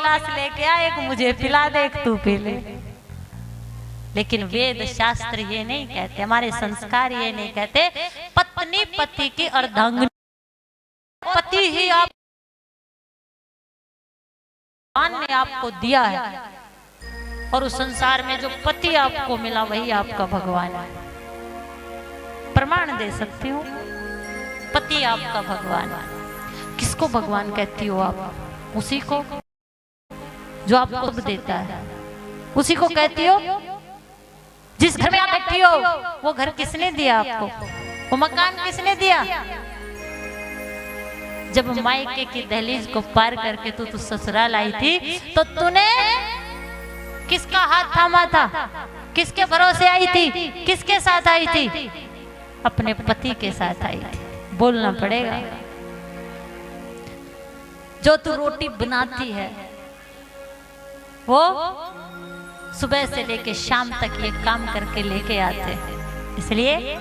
गिलास लेके आ, एक मुझे पिला दे, एक तू पी ले। लेकिन वेद शास्त्र ये नहीं कहते, हमारे संस्कार ये नहीं कहते पत्नी पति की अर्धांगिनी, पति ही आप भगवान ने आपको दिया है, और उस संसार में जो पति आपको मिला वही आपका भगवान है। प्रमाण दे सकती हूँ, पति आपका भगवान है। किसको भगवान कहती हो आप? उसी को जो आपको सब देता है, उसी को कहती हो। जिस घर में आप बैठी हो वो घर किसने दिया आपको? वो मकान किसने दिया? जब मायके की दहलीज को पार करके तू ससुराल आई थी तो तूने किसका हाथ थामा था? किसके भरोसे आई थी? किसके साथ आई थी? अपने पति के साथ आई थी। बोलना पड़ेगा। जो तू रोटी बनाती है वो सुबह से लेके शाम तक ये काम करके लेके आते हैं, इसलिए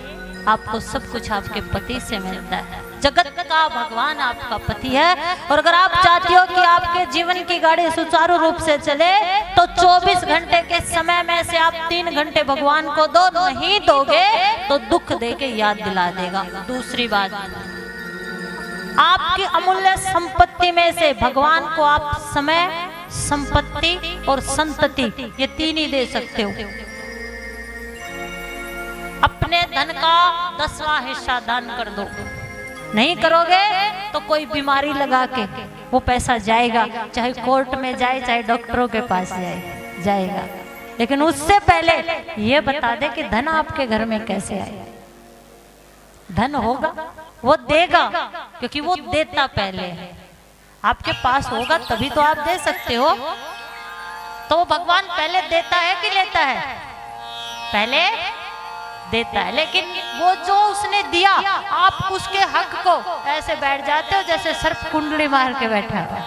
आपको सब कुछ आपके पति से मिलता है। जगत का भगवान आपका पति है। और अगर आप चाहती हो कि आपके जीवन की गाड़ी सुचारू रूप से चले तो 24 घंटे के समय में से आप 3 घंटे भगवान को दो। नहीं दोगे तो दुख देके याद दिला देगा। दूसरी बात, आपकी अमूल्य संपत्ति में से भगवान को आप समय, संपत्ति और संतति, ये 3 ही दे सकते हो। अपने धन का 10वां हिस्सा दान कर दो। नहीं करोगे तो कोई बीमारी लगा के वो पैसा जाएगा, चाहे कोर्ट में जाए, चाहे डॉक्टरों के पास जाएगा। लेकिन उससे पहले ये बता दे कि धन आपके घर में कैसे आए। धन होगा वो देगा, क्योंकि वो देता पहले है। आपके पास होगा तभी तो आप दे सकते हो। तो वो भगवान पहले देता है कि लेता है? पहले देता है। लेकिन वो जो उसने दिया, आप उसके हक को ऐसे बैठ जाते हो जैसे सर्प कुंडली मार के बैठा है।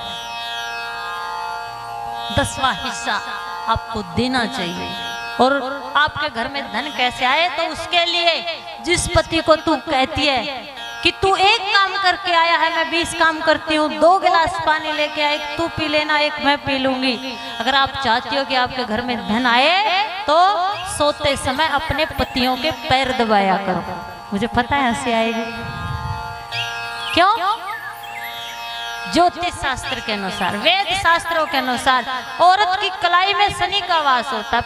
10वां हिस्सा आपको देना चाहिए। और आपके घर में धन कैसे आए? तो उसके लिए जिस पति को तू कहती है कि तू एक काम करके आया है, मैं 20 काम करती हूँ, 2 गिलास पानी लेके आया, एक तू पी लेना, एक मैं पी लूंगी। अगर आप चाहती हो कि आपके घर में धन आए तो सोते समय अपने पतियों के पैर दबाया करो। मुझे पता है हंसी आएगी। क्यों? ज्योतिष शास्त्र के अनुसार, वेद शास्त्रों के अनुसार औरत की कलाई में शनि का वास होता है,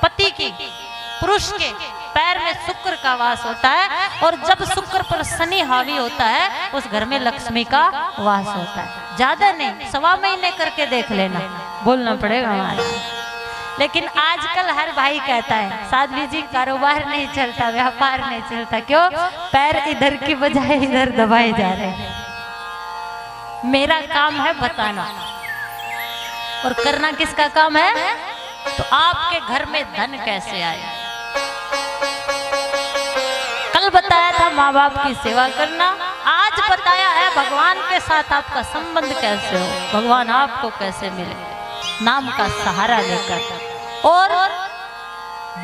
पति की, पुरुष के पैर में शुक्र का वास होता है। और जब शुक्र पर शनि हावी होता है उस घर में लक्ष्मी का वास होता है। ज्यादा नहीं, 1.25 महीने करके देख लेना। बोलना पड़ेगा हमारा। लेकिन आजकल हर भाई कहता है साध्वी जी कारोबार नहीं चलता, व्यापार नहीं चलता। क्यों? पैर इधर की बजाय इधर दबाए जा रहे हैं। मेरा काम है बताना, और करना किसका काम है? तो आपके घर में धन कैसे आए? कल बताया था माँ बाप की सेवा करना, आज बताया है भगवान के साथ आपका संबंध कैसे हो, भगवान आपको कैसे मिले, नाम का सहारा लेकर। और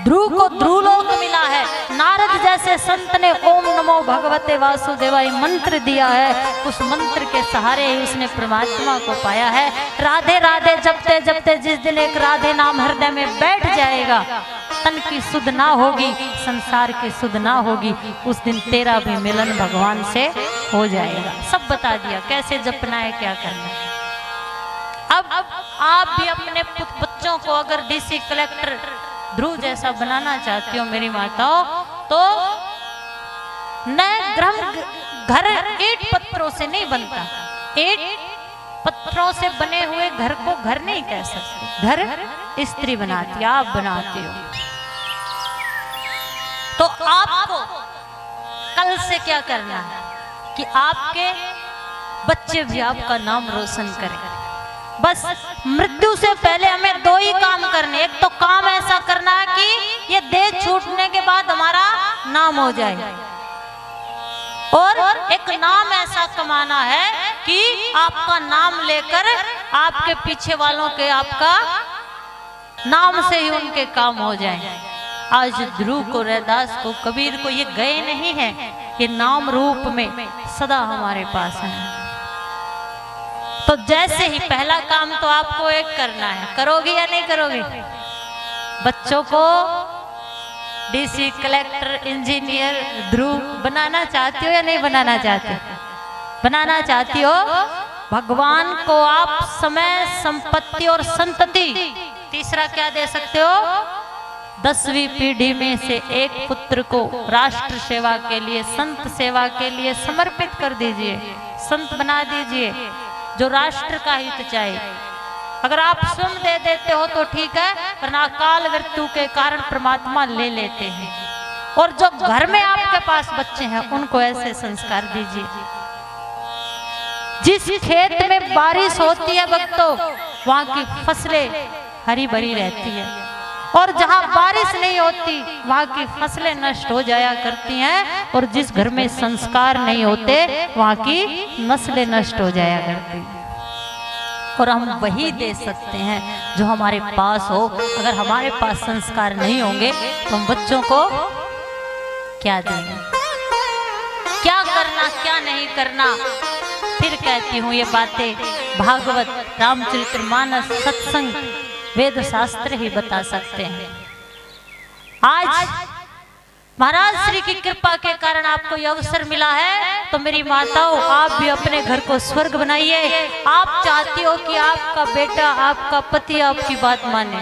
ध्रुव को ध्रुवलोक मिला है। नारद जैसे संत ने ओम नमो भगवते वासुदेवाय मंत्र दिया है, उस मंत्र के सहारे ही उसने परमात्मा को पाया है। राधे राधे जपते जपते जिस दिन एक राधे नाम हृदय में बैठ जाएगा, तन की सुध ना होगी, संसार की सुध ना होगी, उस दिन तेरा भी मिलन भगवान से हो जाएगा। सब बता दिया कैसे जपना है, क्या करना है। अब आप भी अपने बच्चों को अगर डीसी कलेक्टर ध्रुव जैसा बनाना चाहती हो मेरी माताओं, तो नए घर ईंट पत्थरों से नहीं बनता। ईंट पत्थरों से बने हुए घर को घर नहीं कह सकते, घर स्त्री बनाती, आप बनाती हो। तो आपको कल से क्या करना है कि आपके बच्चे भी आपका नाम रोशन करें। बस मृत्यु से पहले हमें 2 ही काम करने। एक तो काम ऐसा करना है कि ये देह छूटने के बाद हमारा नाम हो जाए, और एक नाम ऐसा कमाना है कि आपका नाम लेकर आपके पीछे वालों के आपका नाम से ही उनके काम हो जाए। आज ध्रुव को, रैदास को, कबीर को ये गए नहीं है, ये नाम रूप में सदा हमारे पास है। तो जैसे ही पहला काम तो आपको एक करना है, करोगे या नहीं करोगे? बच्चों को डीसी, कलेक्टर, इंजीनियर, ध्रुव बनाना चाहती हो या नहीं बनाना चाहती? बनाना चाहती हो। भगवान को आप समय, संपत्ति और संतति, तीसरा क्या दे सकते हो? 10वीं पीढ़ी में से एक पुत्र को राष्ट्र सेवा के लिए, संत सेवा के लिए समर्पित कर दीजिए, संत बना दीजिए जो राष्ट्र का हित चाहे। अगर आप स्वयं दे देते हो तो ठीक है, वरना अकाल मृत्यु के कारण परमात्मा ले लेते हैं। और जो घर में आपके पास बच्चे हैं उनको ऐसे संस्कार दीजिए। जिस खेत में बारिश होती है भक्तों, वहां की फसलें हरी भरी रहती है, और जहां बारिश नहीं होती वहां की फसलें नष्ट हो जाया करती हैं, और जिस घर में संस्कार नहीं होते वहां की नस्लें नष्ट हो जाया करती हैं। और हम वही दे सकते हैं जो हमारे पास हो। अगर हमारे पास संस्कार नहीं होंगे तो हम बच्चों को क्या देंगे? क्या करना, क्या नहीं करना? फिर कहती हूँ ये बातें भागवत, रामचरितमानस, सत्संग, वेद शास्त्र ही बता सकते हैं। आज महाराज श्री की कृपा के कारण आपको यह अवसर मिला है, तो मेरी माताओं, आप भी अपने घर को स्वर्ग बनाइए। आप चाहती हो कि आपका बेटा, आपका पति आपकी बात माने,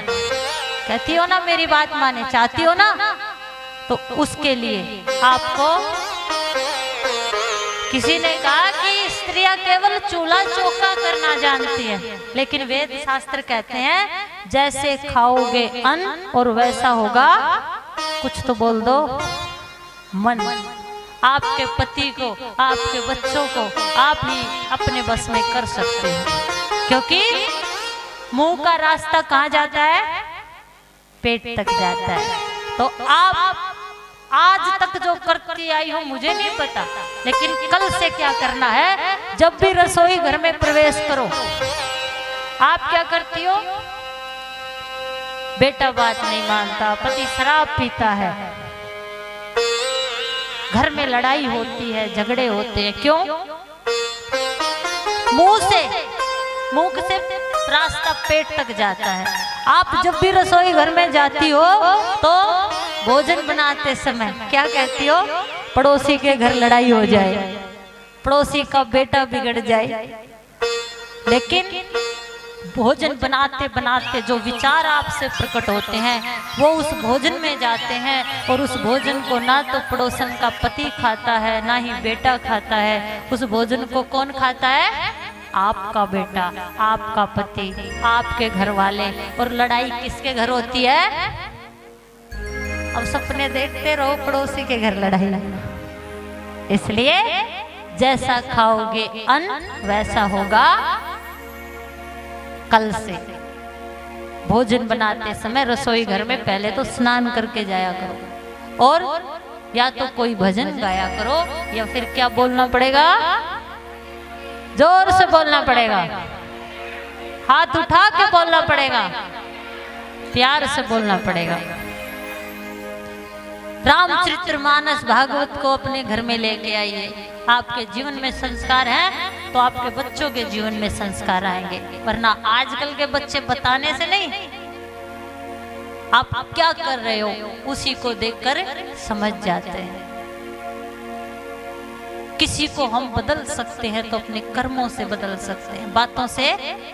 कहती हो ना मेरी बात माने, चाहती हो ना? तो उसके लिए आपको, किसी ने कहा कि स्त्रियां केवल चूल्हा चौका करना जानती है, लेकिन वेद शास्त्र कहते हैं जैसे खाओगे अन्न और वैसा होगा, कुछ तो बोल दो, मन। आपके पति को, आपके बच्चों को आप ही अपने बस में कर सकते हैं, क्योंकि मुंह का रास्ता कहाँ जाता है? पेट तक जाता है। तो आप आज तक जो करती आई हो मुझे नहीं पता, लेकिन कल से क्या करना है? जब भी रसोई घर में प्रवेश करो, आप क्या करती हो? बेटा बात नहीं मानता, पति शराब पीता है, घर में लड़ाई होती है, झगड़े होते हैं, क्यों? मुंह से रास्ता पेट तक जाता है। आप जब भी रसोई घर में जाती हो तो भोजन बनाते समय क्या कहती हो? पड़ोसी के घर लड़ाई हो जाए, पड़ोसी का बेटा बिगड़ जाए। लेकिन भोजन बनाते बनाते जो विचार आपसे प्रकट होते हैं वो उस भोजन में जाते हैं, और उस भोजन को ना तो पड़ोसन का पति खाता है, ना ही बेटा खाता है। उस भोजन को कौन खाता है? आपका बेटा, आपका पति, आपके घर वाले। और लड़ाई किसके घर होती है? अब सपने देखते रहो पड़ोसी के घर लड़ाई। इसलिए जैसा खाओगे अन्न वैसा होगा कल से। भोजन बनाते समय रसोई घर में पहले तो स्नान करके जाया करो, और या तो कोई भजन गाया करो, या फिर क्या बोलना पड़ेगा? जोर से बोलना पड़ेगा, हाथ उठा के बोलना पड़ेगा, प्यार से बोलना पड़ेगा। रामचरितमानस भागवत को अपने घर में लेके आइए। आपके जीवन में संस्कार हैं तो आपके बच्चों के जीवन में संस्कार आएंगे, वरना आजकल के बच्चे बताने से नहीं, आप क्या कर रहे हो उसी को देखकर समझ जाते हैं। किसी को हम बदल सकते हैं तो अपने कर्मों से बदल सकते हैं, बातों से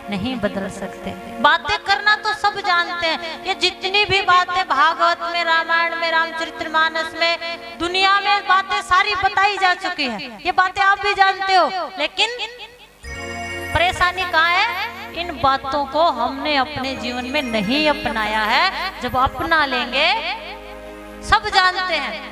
नहीं बदल सकते। बातें करना तो सब जानते हैं, ये जितनी भी बातें भागवत में, रामायण में, रामचरितमानस में, दुनिया में बातें सारी बताई जा चुकी हैं, ये बातें आप भी जानते हो। लेकिन परेशानी कहाँ है? इन बातों को हमने अपने जीवन में नहीं अपनाया है। जब अपना लेंगे, सब जानते हैं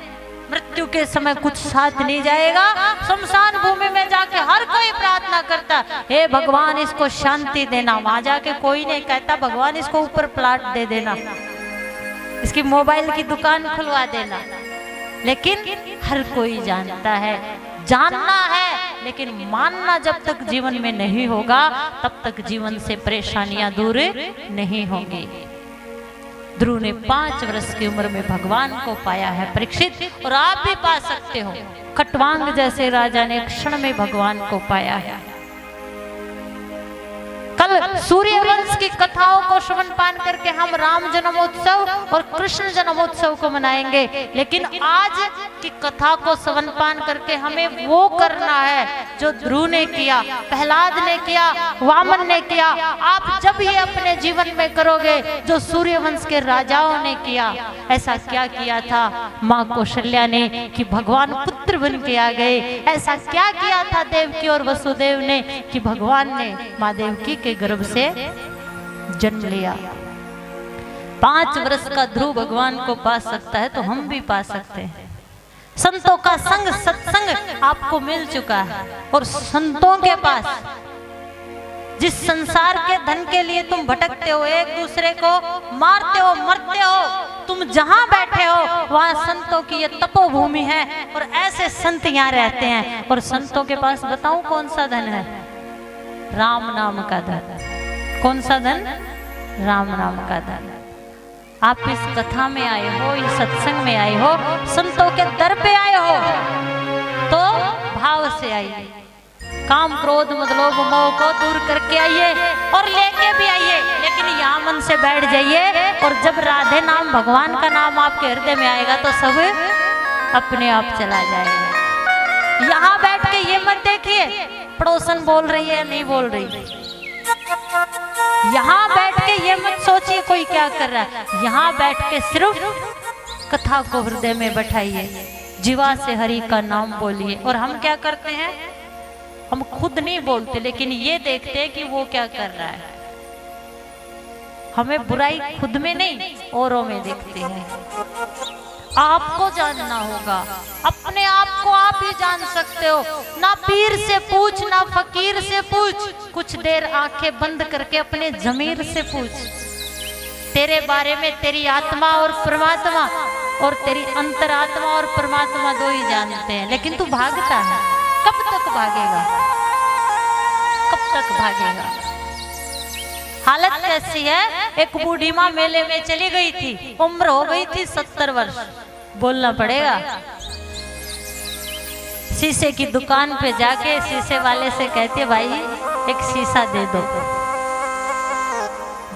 मृत्यु के समय कुछ साथ नहीं जाएगा। शमशान भूमि में जाके हर कोई प्रार्थना करता, हे भगवान इसको शांति देना। वहां जाके कोई नहीं कहता भगवान इसको ऊपर प्लाट दे देना, इसकी मोबाइल की दुकान खुलवा देना। लेकिन हर कोई जानता है, जानना है, लेकिन मानना जब तक जीवन में नहीं होगा तब तक जीवन से परेशानियां दूर नहीं होंगी। ध्रुव ने 5 वर्ष की उम्र में भगवान को पाया है परीक्षित, और आप भी पा सकते हो। खटवांग जैसे राजा ने क्षण में भगवान को पाया है। कल सूर्यवंश की कथाओं को श्रवण पान करके हम राम जन्मोत्सव और कृष्ण जन्मोत्सव को मनाएंगे, लेकिन आज की कथा को श्रवण पान करके हमें वो करना है जो ध्रुव ने किया, प्रहलाद ने किया, वामन ने किया। आप जब ये अपने जीवन में करोगे जो सूर्यवंश के राजाओं ने किया। ऐसा क्या किया था माँ कौशल्या ने कि भगवान पुत्र बन के आ गए? ऐसा क्या किया था देवकी और वसुदेव ने कि भगवान ने माँ देवकी के गर्भ से जन्म लिया? 5 वर्ष का ध्रुव भगवान को पा सकता है तो हम भी पा सकते हैं। संतों का संग सत्संग आपको मिल चुका है, और संतों के पास जिस संसार के धन के लिए तुम भटकते हो, एक दूसरे को मारते हो, मरते हो, तुम जहां बैठे हो वहां संतों की ये तपोभूमि है, और ऐसे संत यहाँ रहते हैं। और संतों के पास बताऊं कौन सा धन है? राम नाम का धन। कौन सा धन? राम नाम का धन। आप इस कथा में आए हो, इस सत्संग में आए हो, संतों के दर पे आए हो, तो भाव से आइए। काम क्रोध मद लोभ मोह को दूर करके आइए और लेके भी आइए, लेकिन यहाँ मन से बैठ जाइए। और जब राधे नाम, भगवान का नाम आपके हृदय में आएगा तो सब अपने आप चला जाएगा। यहाँ बैठ के ये मत देखिए पड़ोसन बोल रही है नहीं बोल रही। यहाँ बैठ के ये मत सोचिए कोई क्या कर रहा है। यहाँ बैठ के सिर्फ कथा को हृदय में बैठाइए, जीवा से हरि का नाम बोलिए। और हम क्या करते हैं? हम खुद नहीं बोलते, लेकिन ये देखते हैं कि वो क्या कर रहा है। हमें बुराई खुद में नहीं औरों में देखते हैं। आपको जानना होगा, अपने आप को आप ही जान सकते हो। ना पीर से पूछ, ना फकीर से पूछ, कुछ देर आंखें बंद करके अपने जमीर से पूछ। तेरे बारे में तेरी आत्मा और परमात्मा, और तेरी अंतरात्मा और परमात्मा दो ही जानते हैं। लेकिन तू भागता है, कब तक भागेगा? कब तक भागेगा? हालत कैसी है? एक बूढ़ी माँ मेले में चली गई थी, उम्र हो गई थी 70 वर्ष। बोलना पड़ेगा। शीशे की दुकान पे जाके शीशे वाले से कहती है, भाई एक शीशा दे दो।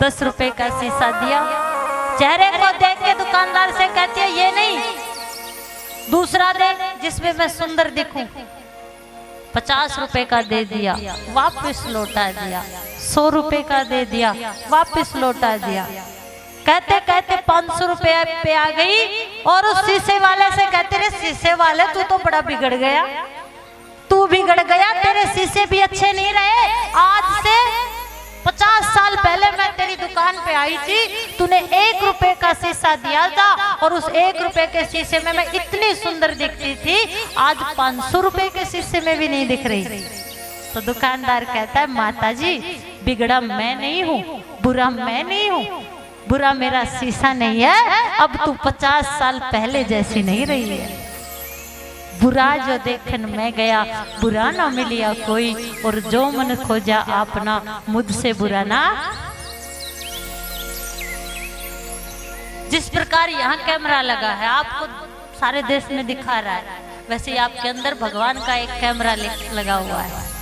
10 रुपए का शीशा दिया। चेहरे को देख के दुकानदार से कहती है, ये नहीं, दूसरा दे जिसमें मैं सुंदर दिखूं। 50 रुपए का दे दिया, वापस लौटा दिया। 100 रुपए का दे दिया, वापस लौटा दिया। कहते कहते 500 रुपए पे आ गई, और उस शीशे वाले से कहते रहे, शीशे वाले तू तो बड़ा बिगड़ गया, तू बिगड़ गया, तेरे शीशे भी अच्छे नहीं रहे। आज से 50 साल पहले मैं तेरी दुकान पे आई थी, तूने 1 रुपए का शीशा दिया था, और उस 1 रुपए के शीशे में मैं इतनी सुंदर दिखती थी, आज 500 रुपए के शीशे में भी नहीं दिख रही। तो दुकानदार कहता है, माता जी बिगड़ा मैं नहीं हूँ, बुरा मैं नहीं हूँ, बुरा मेरा शीशा नहीं है। अब तू 50 साल पहले जैसी नहीं रही है। बुरा जो देखन मैं गया, बुरा ना मिलिया कोई, और जो मन खोजा आपना, मुझसे बुरा ना। जिस प्रकार यहाँ कैमरा लगा है, आपको सारे देश में दिखा रहा है, वैसे ही आपके अंदर भगवान का एक कैमरा लगा हुआ है।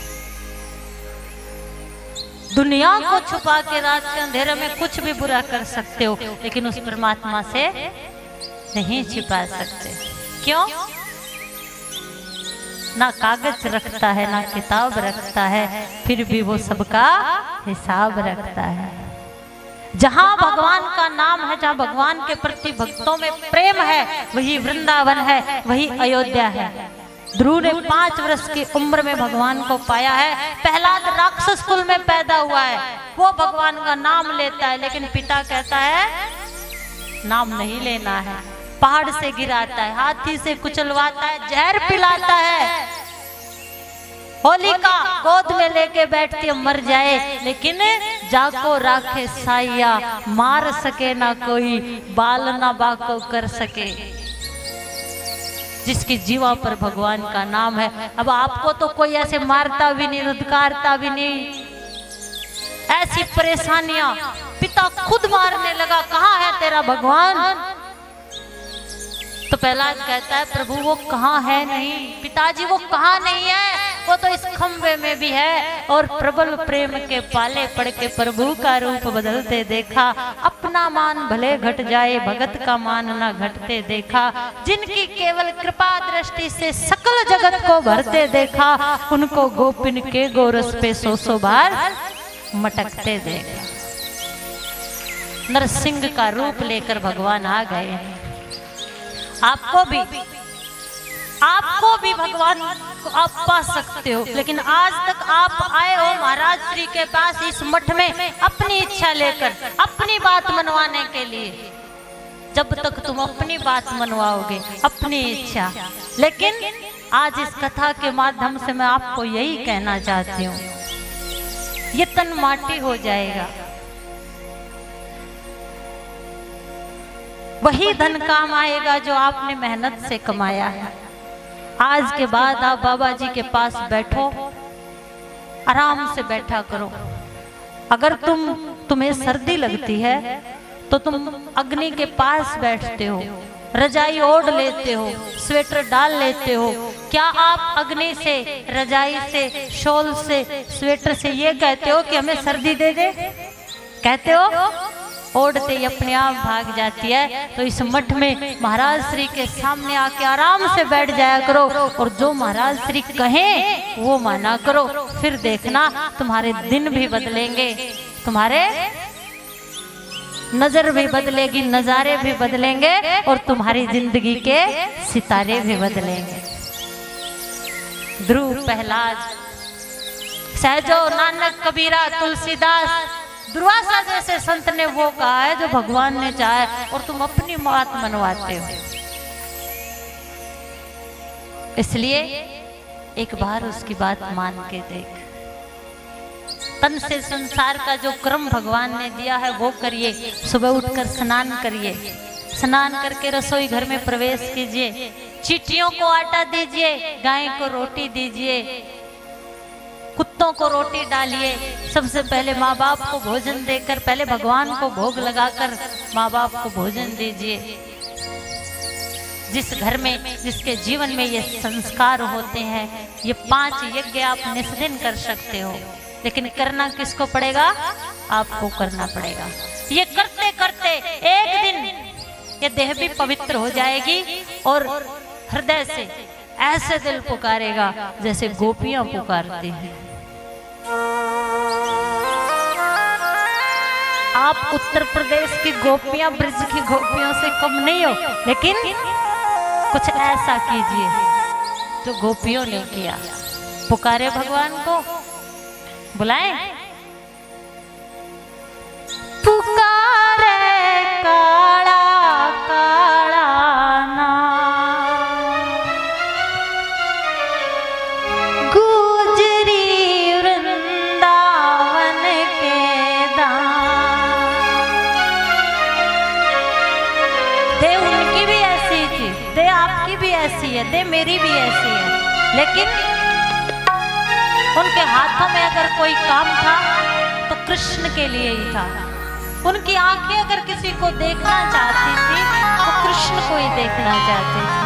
दुनिया को छुपा के रात के अंधेरे में कुछ भी बुरा कर सकते हो, लेकिन उस परमात्मा से नहीं छिपा सकते। क्यों? ना कागज रखता है, ना किताब रखता है, फिर भी वो सबका हिसाब रखता है। जहाँ भगवान का नाम है, जहाँ भगवान के प्रति भक्तों में प्रेम है, वही वृंदावन है, वही अयोध्या है। ध्रुव ने 5 वर्ष की उम्र में भगवान को पाया है। प्रहलाद राक्षस कुल में पैदा हुआ है, वो भगवान का नाम लेता है, लेकिन पिता कहता है नाम नहीं लेना है। पहाड़ से गिराता है, हाथी से कुचलवाता है, जहर पिलाता है। होलिका गोद में लेके बैठती है, मर जाए, लेकिन जाको राखे साइया, मार सके ना कोई, बाल ना बाको कर सके। जिसकी जीवा पर भगवान का नाम है। अब आपको तो कोई ऐसे मारता भी नहीं, धुतकारता भी नहीं। ऐसी परेशानियां, पिता खुद मारने लगा, कहाँ है तेरा भगवान? तो प्रहलाद कहता है, प्रभु वो कहाँ है नहीं, पिताजी वो कहाँ नहीं है, वो तो इस खंबे में भी है। और प्रबल प्रेम के पाले पड़ के प्रभु का रूप बदलते देखा। अपना मान भले घट जाए भगत का मान ना घटते देखा। जिनकी केवल कृपा दृष्टि से सकल जगत को भरते देखा, उनको गोपिन के गोरस पे सौ बार मटकते देखा। नरसिंह का रूप लेकर भगवान आ गए। आपको भी भगवान को आप पा सकते हो, लेकिन आज तक आप आए हो महाराज श्री के पास इस मठ में अपनी इच्छा लेकर, अपनी बात मनवाने के लिए। जब तक तुम अपनी बात मनवाओगे, अपनी इच्छा, लेकिन आज इस कथा के माध्यम से मैं आपको यही कहना चाहती हूँ, ये तन माटी हो जाएगा, वही धन काम आएगा जो आपने मेहनत से कमाया है। आज के बाद आप बाबा जी के पास बैठो, आराम से बैठा करो। अगर तुम्हें सर्दी लगती है तो तुम अग्नि के पास बैठते हो, रजाई ओढ़ लेते हो, स्वेटर डाल लेते हो। क्या आप अग्नि से, रजाई से, शॉल से, स्वेटर से ये कहते हो कि हमें सर्दी दे दे? कहते हो? ओढ़ते ही अपने आप भाग जाती है। तो इस मठ में महाराज श्री के सामने आके आराम से बैठ जाया करो, और जो महाराज श्री कहें वो माना करो। फिर देखना तुम्हारे दिन भी बदलेंगे, तुम्हारे नजर भी बदलेगी, नजारे भी बदलेंगे, और तुम्हारी जिंदगी के सितारे भी बदलेंगे। ध्रुव, प्रहलाद, सहजो, नानक, कबीरा, तुलसीदास, दुर्वासा जैसे संत ने वो कहा है जो भगवान ने चाहा, और तुम अपनी बात मनवाते हो। इसलिए एक बार उसकी बात मान के देख। तन से संसार का जो क्रम भगवान ने दिया है वो करिए। सुबह उठकर स्नान करिए, स्नान करके रसोई घर में प्रवेश कीजिए, चींटियों को आटा दीजिए, गाय को रोटी दीजिए, कुत्तों को रोटी डालिए। सबसे पहले माँ बाप को भोजन देकर, पहले भगवान को भोग लगाकर माँ बाप को भोजन दीजिए। जिस घर में, जिसके जीवन में ये संस्कार होते हैं, ये 5 यज्ञ आप निस्दिन कर सकते हो, लेकिन करना किसको पड़ेगा? आपको करना पड़ेगा। ये करते करते एक दिन ये देह भी पवित्र हो जाएगी, और हृदय से ऐसे दिल पुकारेगा जैसे गोपियां पुकारती हैं। आप उत्तर प्रदेश की गोपियां ब्रज की गोपियों से कम नहीं हो, लेकिन कुछ ऐसा कीजिए जो गोपियों ने किया। पुकारे भगवान को, बुलाएं। पुकारे काला काला नाम, गुजरी वृंदावन के दाम। दे उनकी भी ऐसी थी, दे आपकी भी ऐसी है, दे मेरी भी ऐसी है, लेकिन उनके हाथों में अगर कोई काम था तो कृष्ण के लिए ही था। उनकी आंखें अगर किसी को देखना चाहती थी तो कृष्ण को ही देखना चाहती थी।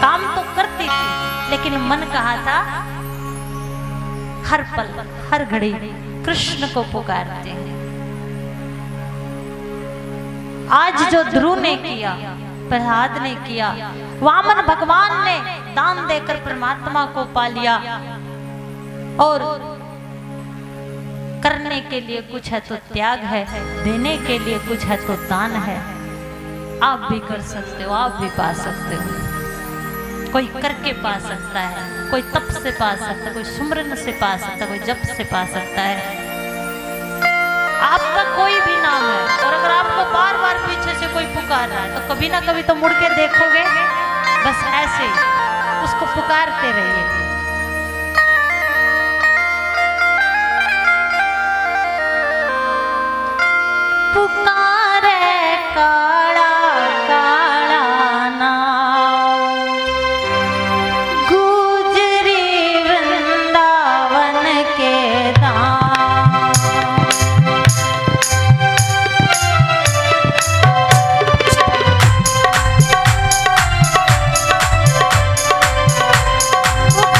काम तो करती थी, लेकिन मन कहा था हर पल हर घड़ी कृष्ण को पुकारते हैं। आज जो ध्रुव ने किया, प्रहलाद ने किया, वामन भगवान ने दान देकर परमात्मा को पा लिया, और करने के लिए कुछ है तो त्याग है, देने के लिए कुछ है तो दान है। आप भी कर सकते हो, आप भी पा सकते हो। कोई करके पा सकता है, कोई तप से पा सकता है, कोई सुमरन से पा सकता है, कोई जप से पा सकता है। आपका कोई भी नाम है, और अगर आपको बार बार पीछे से कोई पुकार रहा है तो कभी ना कभी तो मुड़ के देखोगे। बस ऐसे ही उसको पुकारते रहिए। पुकारे काला काला नाम, गुजरी वृंदावन के दाम। पुकारे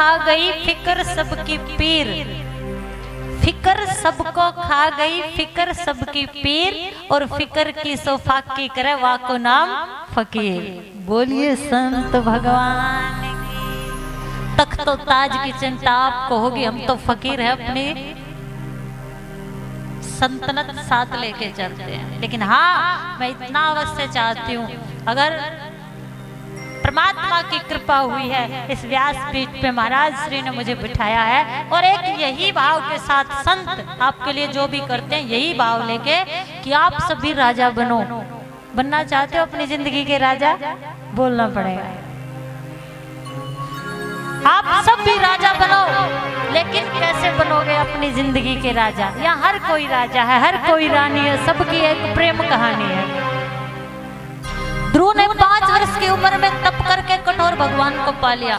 खा गई फिक्र सबकी पीर, फिक्र सबको खा गई फिक्र सबकी पीर, और फिक्र की सोफाकी करे वाको नाम फकीर। बोलिए संत भगवान की। तख्तो ताज की चिंता आपको होगी, हम तो फकीर है, अपनी संतनत साथ लेके चलते हैं। लेकिन हाँ, मैं इतना अवश्य चाहती हूँ, अगर परमात्मा की कृपा हुई है, इस व्यासपीठ पे महाराज श्री ने मुझे बिठाया है, और एक यही भाव के साथ संत आपके लिए जो भी करते हैं, यही भाव लेके कि आप सभी राजा बनो। बनना चाहते हो अपनी जिंदगी के राजा? बोलना पड़ेगा, आप सब भी राजा बनो। लेकिन कैसे बनोगे अपनी जिंदगी के राजा? यहाँ हर कोई राजा है, हर कोई रानी है, सबकी एक प्रेम कहानी है। ध्रुव ने 5 वर्ष की उम्र में तप करके कठोर भगवान को पा लिया।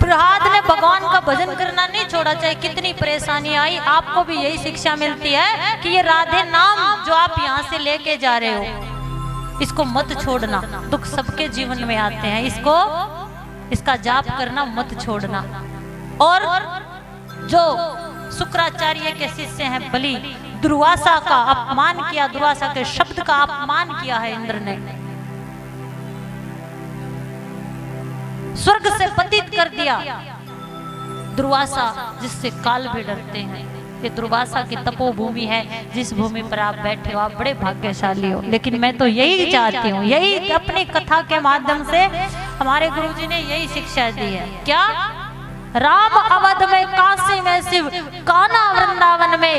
प्रहलाद ने भगवान का भजन करना नहीं छोड़ा, चाहे कितनी परेशानी आई। आपको भी यही शिक्षा मिलती है कि ये राधे नाम जो आप यहाँ से लेके जा रहे हो, इसको मत छोड़ना। दुख सबके जीवन में आते हैं, इसका जाप करना मत छोड़ना। और जो शुक्राचार्य के शिष्य हैं बलि, दुर्वासा का अपमान किया, दुर्वासा के शब्द का अपमान किया है इंद्र ने, स्वर्ग से पतित कर दिया। दुर्वासा जिससे काल भी डरते हैं, ये दुर्वासा की तपोभूमि है, जिस भूमि पर आप बैठे हो, आप बड़े भाग्यशाली हो। लेकिन मैं तो यही चाहती हूँ, यही अपनी कथा के माध्यम से हमारे गुरुजी ने यही शिक्षा दी है। क्या? राम अवध में, काशी में शिव, कान्हा वृंदावन में।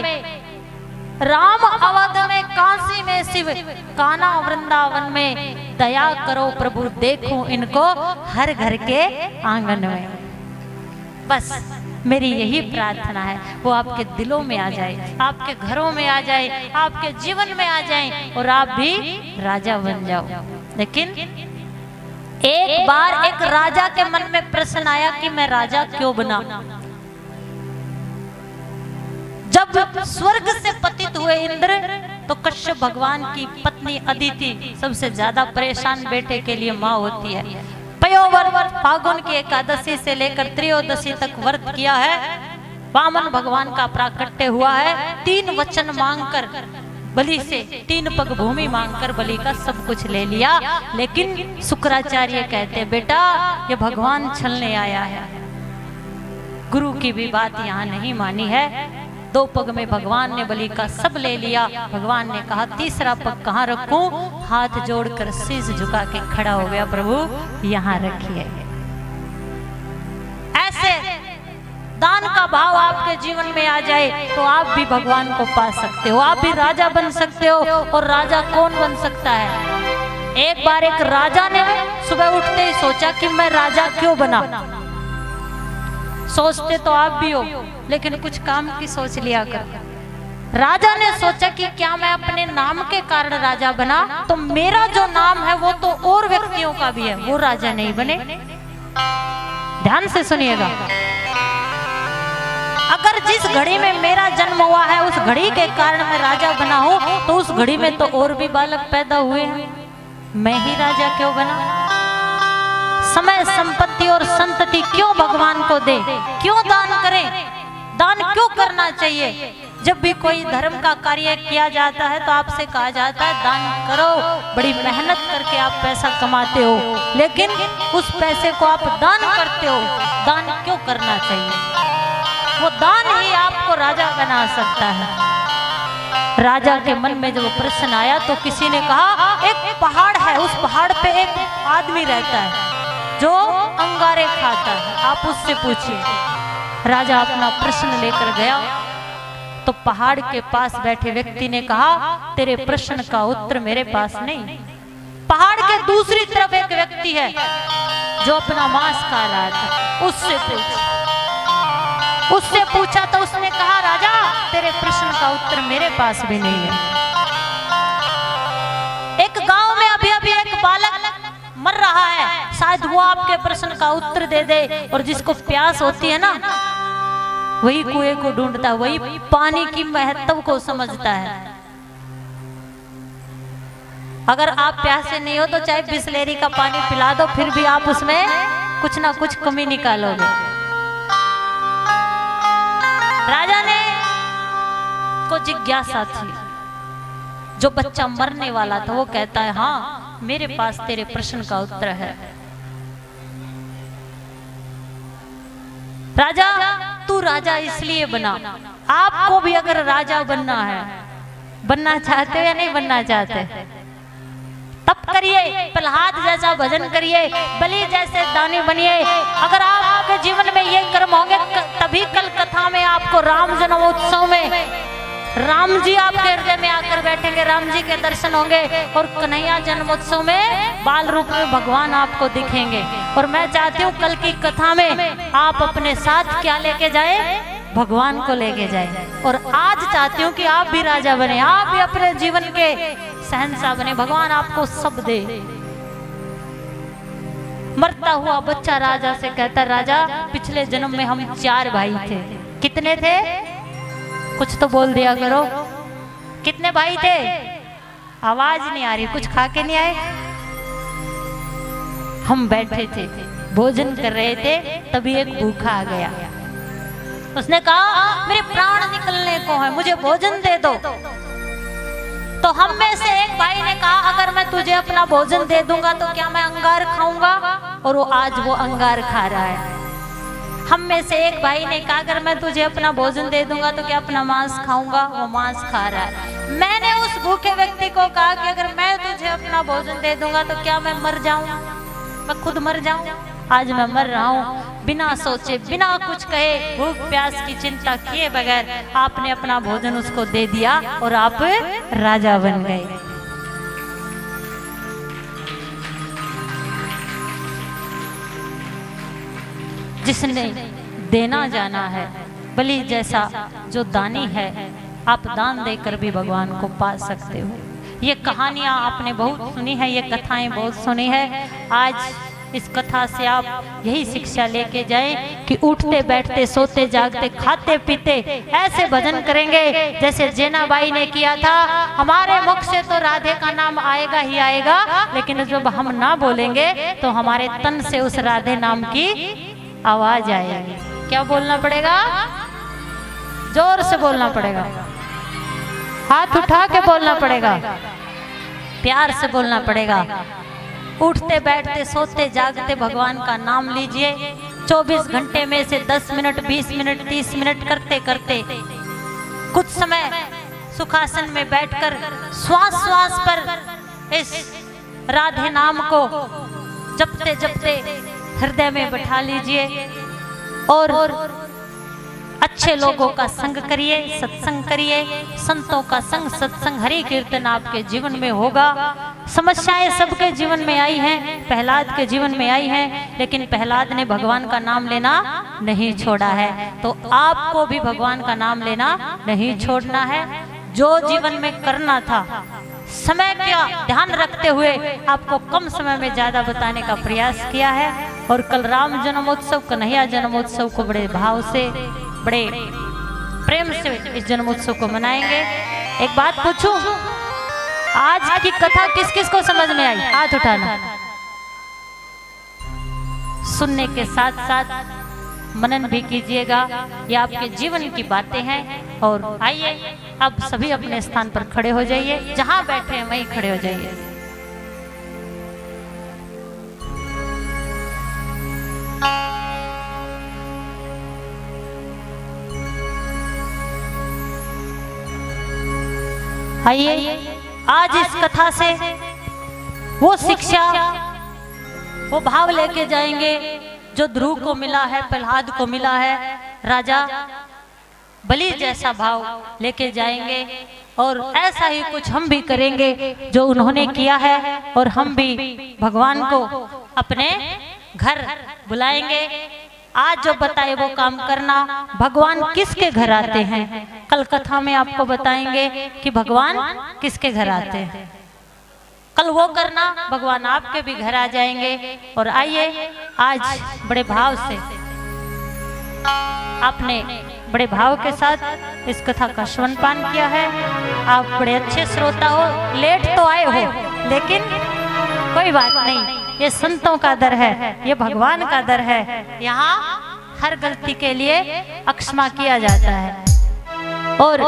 राम अवध में, काशी में शिव, कान्हा वृंदावन में। दया करो प्रभु, देखो इनको हर घर के आंगन में। बस मेरी यही प्रार्थना है, वो आपके दिलों में आ जाए, आपके घरों में आ जाए, आपके जीवन में आ जाए, और आप भी राजा बन जाओ। लेकिन एक बार एक राजा के मन में प्रश्न आया कि मैं राजा क्यों बना। जब स्वर्ग से पतित हुए इंद्र, तो कश्यप भगवान की पत्नी अदिति सबसे ज्यादा परेशान बेटे के लिए माँ होती है। पयोव्रत फागुन की एकादशी से लेकर त्रयोदशी तक व्रत किया है। वामन भगवान का प्राकट्य हुआ है। 3 वचन मांगकर बलि से, 3 पग भूमि मांगकर बलि का सब कुछ ले लिया। लेकिन शुक्राचार्य कहते, बेटा ये भगवान छलने आया है। गुरु की भी बात यहाँ नहीं मानी है। 2 पग में भगवान ने बलि का सब ले लिया। भगवान ने कहा, तीसरा पग कहाँ रखूं? हाथ जोड़कर शीश झुका के खड़ा हो गया, प्रभु यहाँ रखिए। ऐसे दान का भाव आपके जीवन में आ जाए तो आप भी भगवान को पा सकते हो, आप भी राजा बन सकते हो। और राजा कौन बन सकता है? एक बार एक राजा ने सुबह उठते ही सोचा कि मैं राजा क्यों बना। सोचते तो आप भी हो, लेकिन कुछ काम की सोच लिया कर। राजा ने सोचा कि क्या मैं अपने नाम के कारण राजा बना, तो मेरा जो नाम है वो तो और व्यक्तियों का भी है, वो राजा नहीं बने। ध्यान से सुनिएगा, अगर जिस घड़ी में मेरा जन्म हुआ है उस घड़ी के कारण मैं राजा बना हूं, तो उस घड़ी में तो और भी बालक पैदा हुए हैं, मैं ही राजा क्यों बना? समय, संपत्ति और संतति क्यों भगवान को दे? क्यों दान करें? दान क्यों करना चाहिए? जब भी कोई धर्म का कार्य किया जाता है तो आपसे कहा जाता है दान करो, बड़ी मेहनत करके आप पैसा कमाते हो, लेकिन उस पैसे को आप दान करते हो। दान क्यों करना चाहिए? वो दान ही आपको राजा बना सकता है। राजा के मन में जब प्रश्न आया तो किसी ने कहा, एक पहाड़ है, उस पहाड़ पे एक आदमी रहता है जो अंगारे खाता है, आप उससे पूछिए। राजा अपना प्रश्न लेकर गया तो पहाड़ के पास बैठे व्यक्ति ने कहा, तेरे प्रश्न का उत्तर मेरे पास नहीं। पहाड़ के दूसरी तरफ एक व्यक्ति है जो अपना मांस खा रहा था, उससे पूछा तो उसने कहा, राजा तेरे प्रश्न का उत्तर मेरे पास भी नहीं है। एक गांव में अभी अभी एक बालक मर रहा है, शायद वो आपके प्रश्न का उत्तर दे दे। और जिसको प्यास होती है ना, वही कुएं को ढूंढता है, वही पानी की महत्व को समझता है। अगर आप प्यासे नहीं हो तो चाहे बिस्लेरी का पानी पिला दो, फिर भी आप उसमें कुछ ना कुछ कमी निकालोगे। राजा ने को जिज्ञासा थी, जो बच्चा मरने वाला था वो कहता है हाँ मेरे पास तेरे प्रश्न का उत्तर है। राजा तू राजा इसलिए बना, आपको भी अगर राजा बनना है, बनना चाहते हो या नहीं बनना चाहते, तप करिए, प्रहलाद जैसा भजन करिए, बलि जैसे दानी बनिए। अगर आपके जीवन में ये कर्म होंगे तभी कल कथा में आपको राम जन्मोत्सव में राम जी आपके हृदय में आकर बैठेंगे, राम जी के दर्शन होंगे और कन्हैया जन्मोत्सव में बाल रूप में भगवान आपको दिखेंगे। और मैं चाहती हूँ कल की कथा में आप अपने साथ क्या लेके जाए, भगवान को लेके जाए। और आज चाहती हूँ कि आप भी राजा बने, आप भी अपने जीवन के शहंशाह बने, भगवान आपको सब दे। मरता हुआ बच्चा राजा से कहता, राजा पिछले जन्म में हम 4 भाई थे। कितने थे? कुछ तो बोल दिया करो, कितने भाई थे? आवाज नहीं आ रही, कुछ खा के नहीं आए? हम बैठे थे, भोजन कर रहे थे, तभी एक भूखा आ गया। उसने कहा मेरे प्राण निकलने को है, मुझे भोजन दे दो। तो हम में से एक भाई ने कहा अगर मैं तुझे अपना भोजन दे दूंगा तो क्या मैं अंगार खाऊंगा? और वो आज वो अंगार खा रहा है। हम में से एक भाई ने कहा अगर मैं तुझे अपना भोजन दे दूंगा तो क्या अपना मांस खाऊंगा? वो मांस खा रहा है। मैंने उस भूखे व्यक्ति को कहा कि अगर मैं तुझे अपना भोजन दे दूंगा तो क्या मैं मर जाऊं, मैं खुद मर जाऊं? आज मैं मर रहा हूं। बिना सोचे बिना कुछ कहे, भूख प्यास की चिंता किए बगैर आपने अपना भोजन उसको दे दिया और आप राजा बन गए। जिसने देना जाना है, बलि जैसा जो दानी है, आप दान देकर भी भगवान को पा सकते हो। ये कहानियां आपने बहुत सुनी है, ये कथाएं बहुत सुनी है। आज इस कथा से आप यही शिक्षा लेके जाएं कि उठते बैठते सोते जागते खाते पीते ऐसे भजन करेंगे जैसे जेनाबाई ने किया था। हमारे मुख से तो राधे का नाम आएगा ही आएगा, लेकिन जब हम ना बोलेंगे तो हमारे तन से उस राधे नाम की आवाज आएगी। क्या बोलना पड़ेगा? जोर से बोलना पड़ेगा, हाथ उठा के बोलना पड़ेगा, प्यार से बोलना पड़ेगा। उठते बैठते सोते जागते भगवान का नाम लीजिए। 24 घंटे में से 10 मिनट 20 मिनट 30 मिनट करते करते कुछ समय सुखासन में बैठकर श्वास श्वास पर इस राधे नाम को जपते जपते हृदय में बैठा लीजिए और अच्छे लोगों का संग करिए, सत्संग करिए। संतों का संग सत्संग हरि कीर्तन आपके जीवन में होगा। समस्याएं सबके जीवन में आई हैं, प्रहलाद के जीवन में आई हैं, लेकिन प्रहलाद ने भगवान का नाम लेना नहीं छोड़ा है। तो आपको भी भगवान का नाम लेना नहीं छोड़ना है। जो जीवन में करना था, समय का ध्यान रखते हुए आपको कम समय में ज्यादा बताने का प्रयास किया है। और कल राम जन्मोत्सव, कन्हैया जन्मोत्सव को बड़े भाव से, बड़े प्रेम से इस जन्मोत्सव को मनाएंगे। एक बात पूछूं, आज की कथा किस किस को समझ में आई? हाथ उठाना। सुनने के साथ साथ मनन भी कीजिएगा, ये आपके जीवन की बातें हैं। और आइए अब सभी अपने स्थान पर खड़े हो जाइए, जहां बैठे हैं वहीं खड़े हो जाइए। आइए आज इस कथा से वो शिक्षा, वो भाव लेके जाएंगे जो ध्रुव को मिला है, प्रहलाद को मिला है। राजा बलि जैसा भाव लेके जाएंगे और ऐसा ही कुछ हम भी करेंगे जो उन्होंने किया है। और हम भी भगवान को अपने घर बुलाएंगे। आज जो बताए वो काम करना। भगवान किसके घर आते हैं, कल कथा में आपको बताएंगे कि भगवान किसके घर आते हैं। कल वो करना, भगवान आपके भी घर आ जाएंगे। और आइए आज बड़े भाव से, आपने बड़े भाव के साथ इस कथा का श्रवण पान किया है। आप बड़े अच्छे श्रोता हो, लेट तो आए हो लेकिन कोई बात नहीं, ये संतों का दर है, ये भगवान का दर है। यहाँ हर गलती के लिए अक्षमा किया जाता है। और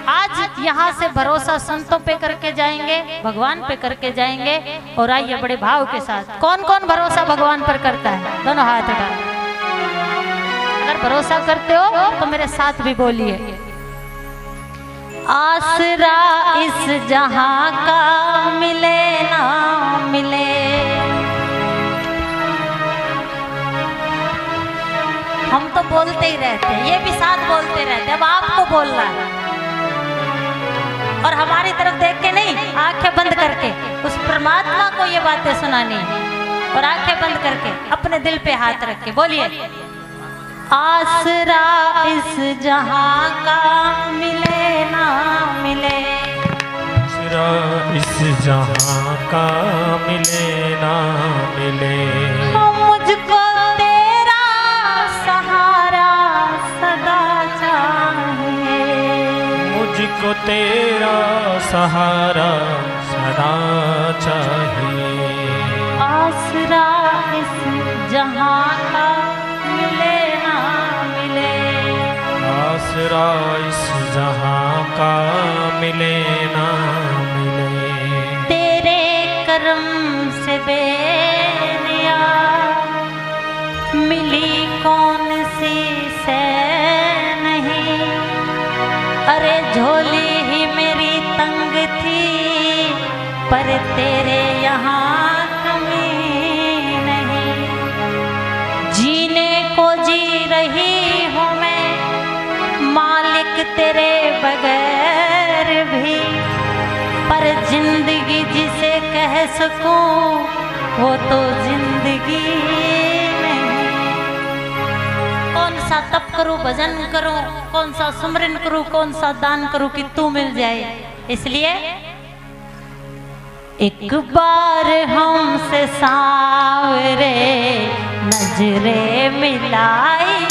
आज यहाँ से भरोसा संतों पे करके जाएंगे, भगवान पे करके जाएंगे। और आइए बड़े भाव के साथ, कौन कौन भरोसा भगवान पर करता है? दोनों हाथ उठा। अगर भरोसा करते हो तो मेरे साथ भी बोलिए, आसरा इस जहां का मिले ना मिले, हम तो बोलते ही रहते हैं, ये भी साथ बोलते रहते हैं। अब आपको बोलना है और हमारी तरफ देख के नहीं, आंखें बंद करके उस परमात्मा को ये बातें सुनानी है। और आंखें बंद करके अपने दिल पे हाथ रख के बोलिए, आसरा इस जहां का मिले ना मिले, आसरा इस जहां का मिले ना मिले, मुझको तेरा सहारा सदा चाहिए, मुझको तेरा सहारा सदा चाहिए, आसरा इस जहां का मिले ना मिले, आसरा इस जहां का मिले ना मिले, तेरे करम से बेनिया मिली कौन सी से नहीं, अरे झोली ही मेरी तंग थी पर तेरे यहाँ कमी नहीं, जीने को जी रही हूँ मैं मालिक तेरे बगैर भी, पर जिंदगी जिसे कह सकूं वो तो जिंदगी नहीं। कौन सा तप करूं, भजन करूं, कौन सा सुमरन करूं, कौन सा दान करूं कि तू मिल जाए। इसलिए एक बार हमसे सांवरे नजरे मिलाइए,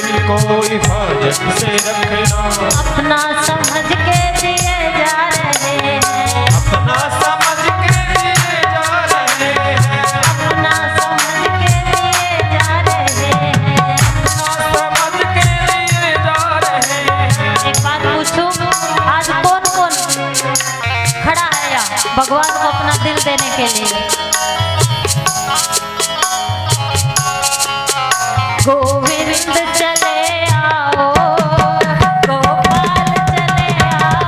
हिफाजत से रखना, अपना समझ के दिए जा रहे हैं, अपना समझ के दिए जा रहे हैं, अपना समझ के दिए जा रहे हैं, अपना समझ के दिए जा रहे हैं। एक बात पूछूं, आज कौन कौन खड़ा है यहाँ भगवान को अपना दिल देने के लिए? गोविंद चले आओ, गोपाल चले आओ,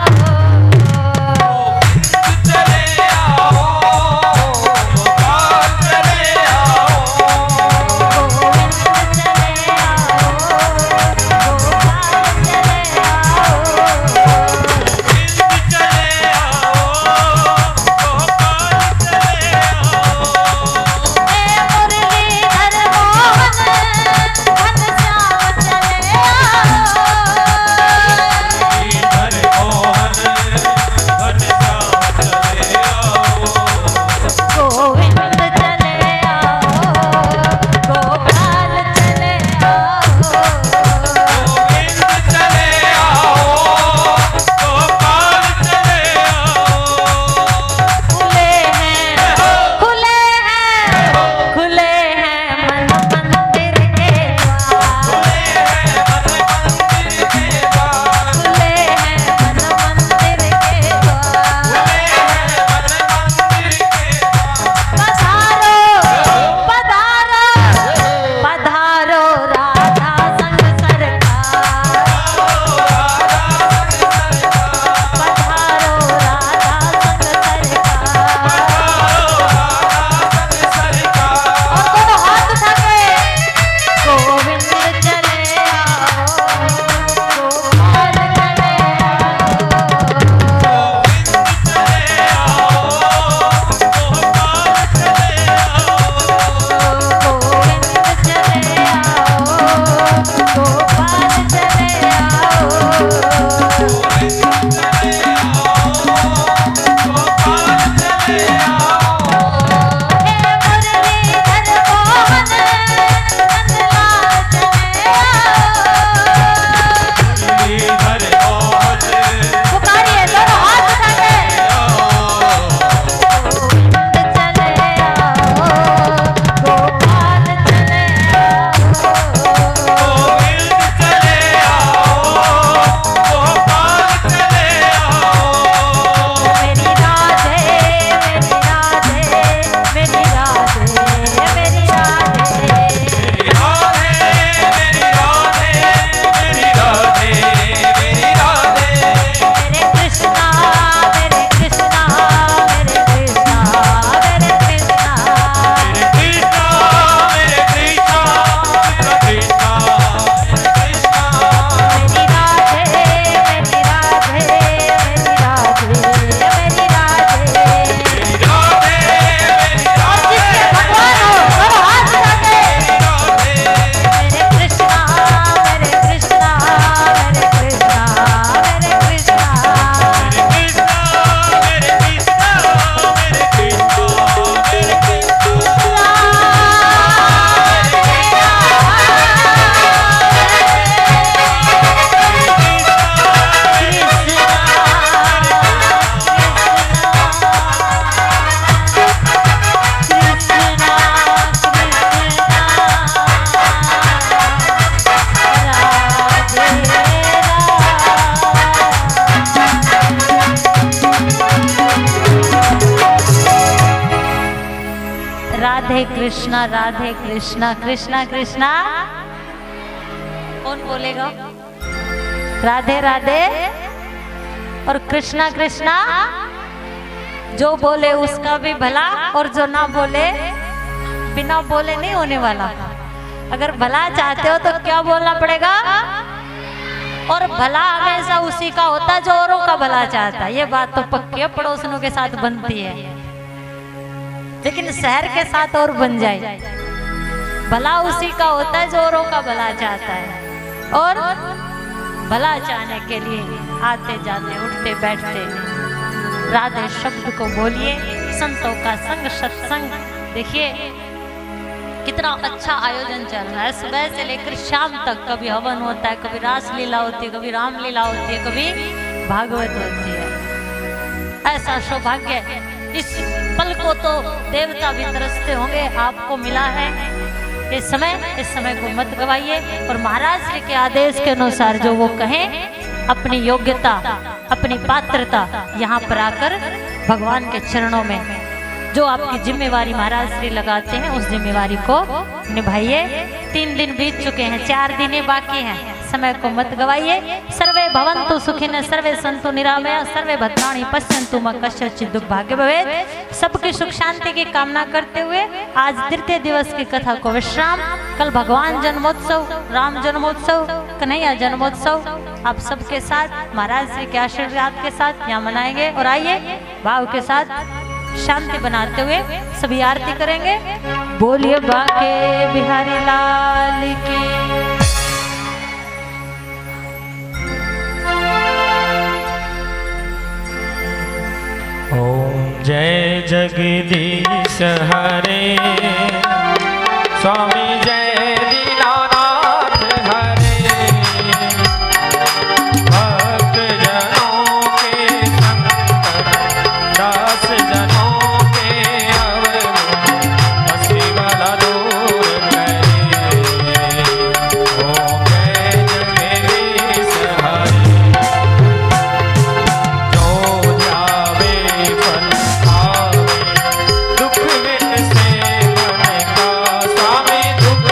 चले आओ, गोपाल चले आओ, गोविंद चले आओ, गोपाल चले आओ, चले आओ, गोपाल चले आओ। मुरलीधर मोहन राधे कृष्णा कृष्णा कृष्णा। कौन बोलेगा? राधे राधे और कृष्णा कृष्णा। जो बोले उसका भी भला, और जो ना बोले बिना बोले नहीं होने वाला। अगर भला चाहते हो तो क्या बोलना पड़ेगा? और भला हमेशा उसी का होता है जो औरों का भला चाहता है। ये बात तो पक्की है, पड़ोसियों के साथ बनती है, लेकिन शहर के साथ और बन जाए। भला उसी का होता है जो औरों का भला चाहता है, और भला चाहने के लिए आते जाते उठते बैठते राधे शब्द को बोलिए। संतों का संग सत्संग, देखिए कितना अच्छा आयोजन चल रहा है। सुबह से लेकर शाम तक कभी हवन होता है, कभी रास लीला होती है, कभी रामलीला होती है, कभी भागवत होती है। ऐसा सौभाग्य इस पल को तो देवता भी तरसते होंगे, आपको मिला है। इस समय को मत गवाइए, और महाराज श्री के आदेश के अनुसार जो वो कहें, अपनी योग्यता अपनी पात्रता यहाँ पर आकर भगवान के चरणों में जो आपकी जिम्मेवारी महाराज श्री लगाते हैं, उस जिम्मेवारी को निभाइए। 3 दिन बीत चुके हैं, 4 दिन बाकी हैं। समय को मत गवाइए। सर्वे भवन्तु सुखिनः, सर्वे सन्तु निरामया, सर्वे भद्राणि पश्यन्तु मा कश्चित् दुर्भाग्य भवेत्। सबकी सुख शांति की कामना करते हुए आज तृतीय दिवस की कथा को विश्राम। कल भगवान जन्मोत्सव, राम जन्मोत्सव, कन्हैया जन्मोत्सव आप सबके साथ महाराज श्री के आशीर्वाद के साथ यहाँ मनाएंगे। और आइए भाव के साथ शांति बनाते हुए सभी आरती करेंगे। बोलिए बाके बिहारी लाल की। ओम जय जगदीश हरे, स्वामी जय दीनानाथ हरे। भक्त जनों के संकट, दास जनों के अवरोध, हंसी वाला दूर करे। ओम जय जगदीश हरे। जो जावे फल आवे, दुख में से मन का स्वामी दुख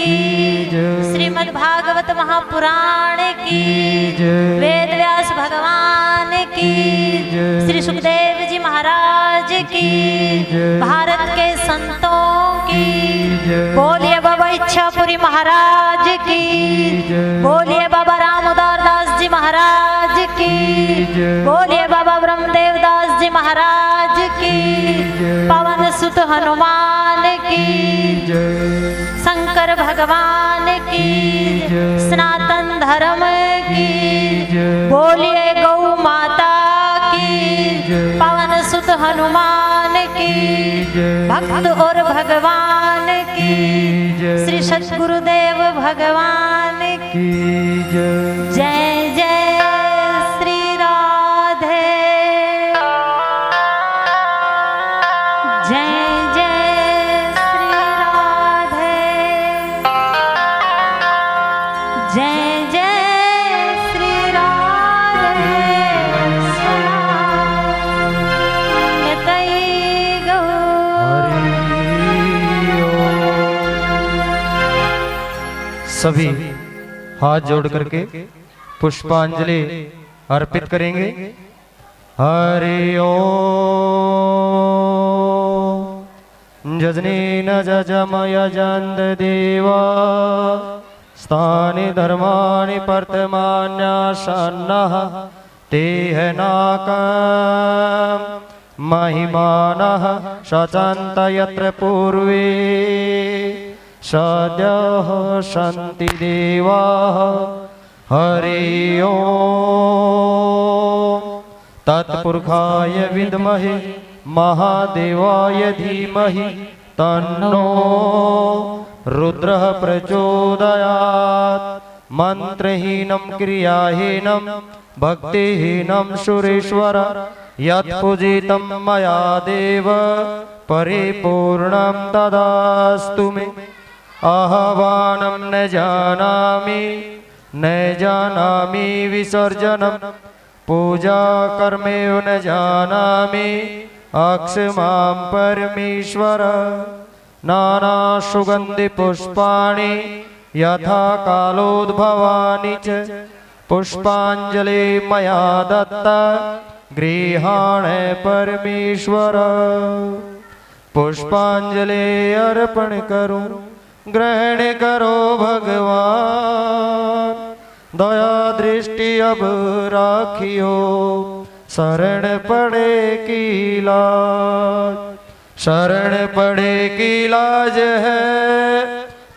की श्रीमद् भागवत महापुराण की वेद व्यास भगवान की श्री सुखदेव जी महाराज की भारत के संतों की बोलिए बाबा इच्छापुरी महाराज की बोलिए बाबा रामोदार दास जी महाराज की बोलिए बाबा ब्रह्मदेव दास जी महाराज की पवन सुत हनुमान की शंकर भगवान की सनातन धर्म की बोलिए गौ माता की पवन सुत हनुमान की भक्त और भगवान की श्री सद्गुरुदेव भगवान की जय जय श्री राधे जय जय श्री राधे जय जय श्री राधे सभी हाथ जोड़ करके पुष्पांजलि अर्पित करेंगे। हरि ओम जजनेन जजमय जन्द देवा स्थानि धर्माणि वर्तमान्यासन्नः तेह नाकं महिमानः शचन्त यत्र पूर्वे सद्यः सन्ति देवाः। हरि ओम तत्पुरुषाय विद्महे महादेवाय धीमहि तन्नो रुद्रः प्रचोदयात्। मंत्रहीनं क्रियाहीनं भक्तिहीनं सुरेश्वर यत्पूजितं मया देव परिपूर्णं तदास्तु मे। आह्वानं न जानामि विसर्जनं पूजा कर्मेव न जानामि अक्षमां परमेश्वर। नाना सुगंधि पुष्पाणि यथा कालोद्भवानि च पुष्पांजलि मया दत्ता गृहाण परमेश्वर। पुष्पांजलि अर्पण करो ग्रहण करो भगवान। दया दृष्टि अब राखियो शरण पड़े की लाज। शरण पड़े की लाज है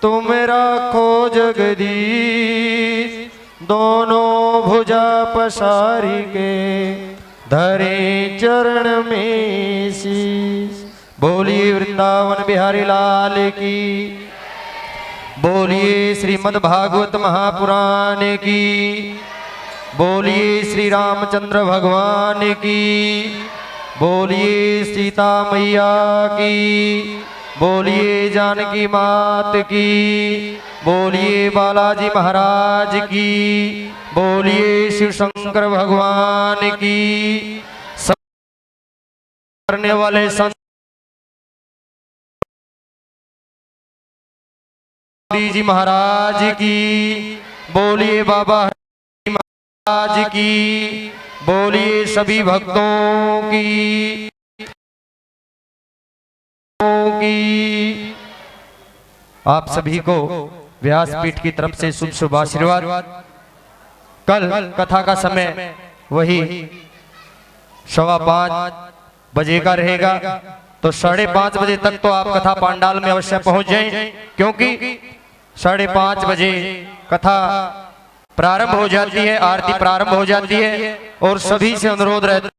तुम राखो जगदीश। दोनों भुजा पसारी के धरे चरण में शीश। बोलिए वृंदावन बिहारी लाल की। बोलिए श्रीमद् भागवत महापुराण की। बोलिए श्री रामचंद्र भगवान की। बोलिए सीता मैया की। बोलिए जानकी मात की। बोलिए बालाजी महाराज की। बोलिए शिव शंकर भगवान की। सब करने वाले संत जी महाराज की। बोलिए बाबा महाराज की। बोलिए सभी भक्तों की। आप सभी को व्यासपीठ की तरफ से शुभ शुभ आशीर्वाद। कल कथा का समय वही 5:15 बजे का रहेगा, तो 5:30 बजे तक तो आप कथा पांडाल में अवश्य पहुंच जाएं, क्योंकि 5:30 बजे कथा प्रारंभ हो जाती है, आरती प्रारंभ हो जाती है। और सभी से अनुरोध रहता है